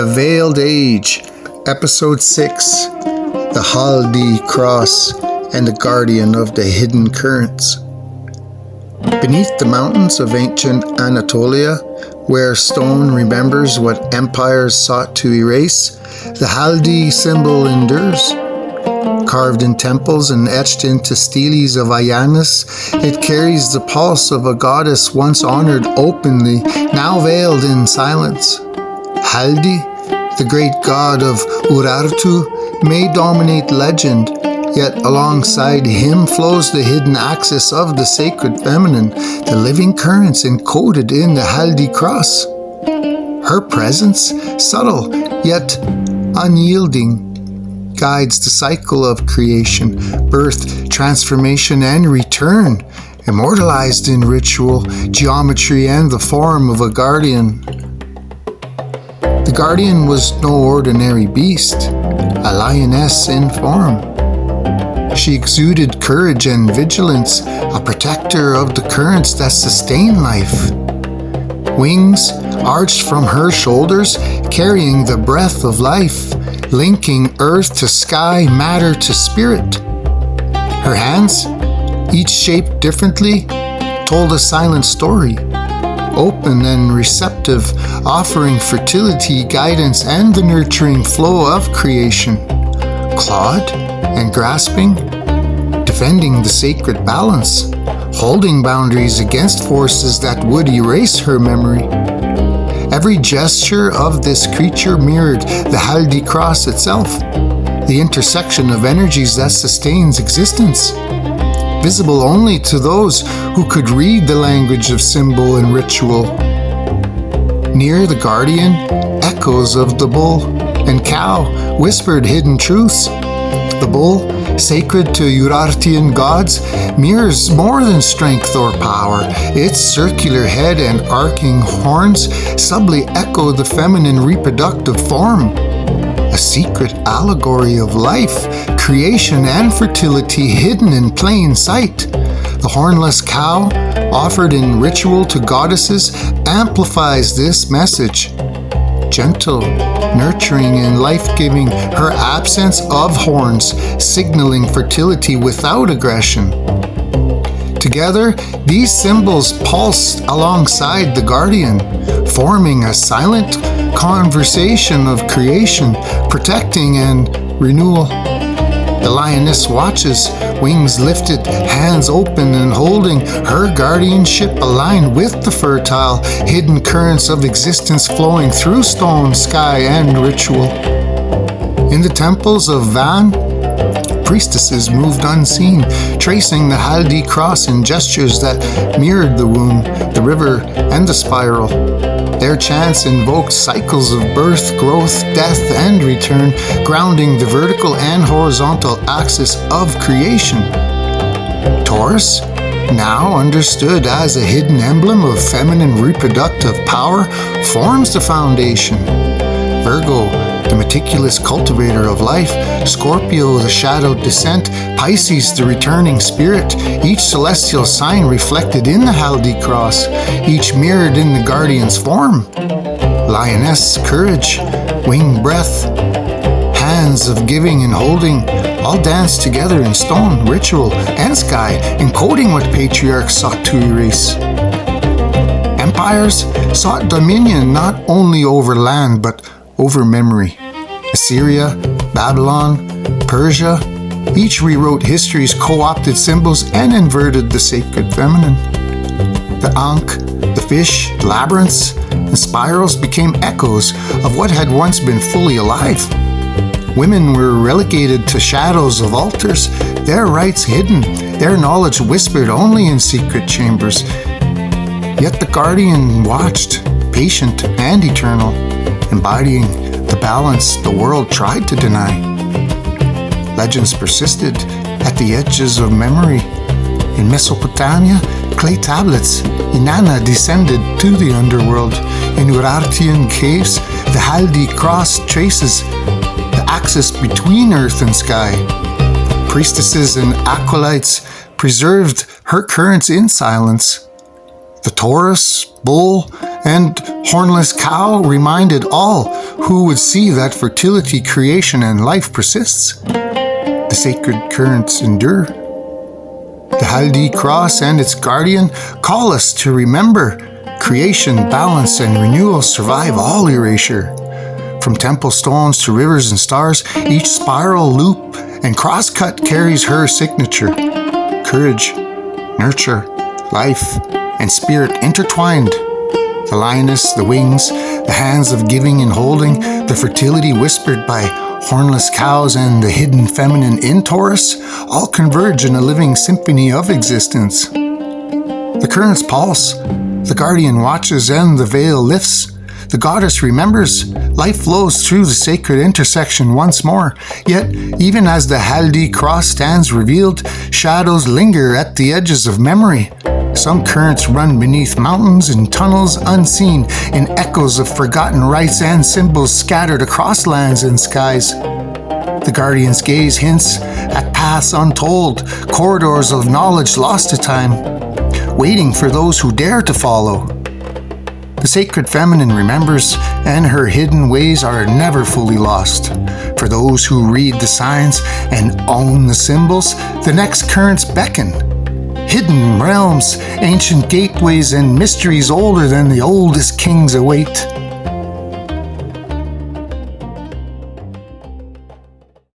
The Veiled Age, Episode 6, The Haldi Cross and the Guardian of the Hidden Currents. Beneath the mountains of ancient Anotolia, where stone remembers what empires sought to erase, the Haldi symbol endures. Carved in temples and etched into steles of lioness, it carries the pulse of a goddess once honored openly, now veiled in silence. Haldi, the great god of Urartian, may dominate legend, yet alongside him flows the hidden axis of the sacred feminine, the living currents encoded in the Haldi cross. Her presence, subtle yet unyielding, guides the cycle of creation, birth, transformation, and return, immortalized in ritual, geometry, and the form of a guardian. The guardian was no ordinary beast, a lioness in form. She exuded courage and vigilance, a protector of the currents that sustain life. Wings arched from her shoulders, carrying the breath of life, linking earth to sky, matter to spirit. Her hands, each shaped differently, told a silent story, open and receptive, offering fertility, guidance, and the nurturing flow of creation. Clawed and grasping, defending the sacred balance, holding boundaries against forces that would erase her memory. Every gesture of this creature mirrored the Haldi cross itself, the intersection of energies that sustains existence, visible only to those who could read the language of symbol and ritual. Near the guardian, echoes of the bull and cow whispered hidden truths. The bull, sacred to Urartian gods, mirrors more than strength or power. Its circular head and arcing horns subtly echo the feminine reproductive form, a secret allegory of life, creation, and fertility hidden in plain sight. The hornless cow, offered in ritual to goddesses, amplifies this message. Gentle, nurturing, and life-giving, her absence of horns, signaling fertility without aggression. Together, these symbols pulse alongside the guardian, forming a silent conversation of creation, protecting, and renewal. The lioness watches, wings lifted, hands open and holding, her guardianship aligned with the fertile, hidden currents of existence flowing through stone, sky, and ritual. In the temples of Van, priestesses moved unseen, tracing the Haldi cross in gestures that mirrored the womb, the river, and the spiral. Their chants invoked cycles of birth, growth, death, and return, grounding the vertical and horizontal axis of creation. Taurus, now understood as a hidden emblem of feminine reproductive power, forms the foundation. Virgo, the meticulous cultivator of life, Scorpio, the shadowed descent, Pisces, the returning spirit, each celestial sign reflected in the Haldi cross, each mirrored in the guardian's form. Lioness, courage, wing breath, hands of giving and holding, all danced together in stone, ritual, and sky, encoding what patriarchs sought to erase. Empires sought dominion not only over land, but over memory. Assyria, Babylon, Persia, each rewrote history's co-opted symbols and inverted the sacred feminine. The ankh, the fish, labyrinths, and spirals became echoes of what had once been fully alive. Women were relegated to shadows of altars, their rights hidden, their knowledge whispered only in secret chambers. Yet the guardian watched, patient and eternal, embodying the balance the world tried to deny. Legends persisted at the edges of memory. In Mesopotamia, clay tablets, Inanna descended to the underworld. In Urartian caves, the Haldi cross traces the axis between earth and sky. Priestesses and acolytes preserved her currents in silence. The Taurus, bull, and hornless cow reminded all who would see that fertility, creation, and life persists. The sacred currents endure. The Haldi cross and its guardian call us to remember creation, balance, and renewal survive all erasure. From temple stones to rivers and stars, each spiral, loop, and crosscut carries her signature. Courage, nurture, life, and spirit intertwined. The lioness, the wings, the hands of giving and holding, the fertility whispered by hornless cows, and the hidden feminine in Taurus all converge in a living symphony of existence. The currents pulse, the guardian watches, and the veil lifts. The goddess remembers, life flows through the sacred intersection once more. Yet, even as the Haldi cross stands revealed, shadows linger at the edges of memory. Some currents run beneath mountains in tunnels unseen, in echoes of forgotten rites and symbols scattered across lands and skies. The guardian's gaze hints at paths untold, corridors of knowledge lost to time, waiting for those who dare to follow. The sacred feminine remembers, and her hidden ways are never fully lost. For those who read the signs and own the symbols, the next currents beckon. Hidden realms, ancient gateways, and mysteries older than the oldest kings await.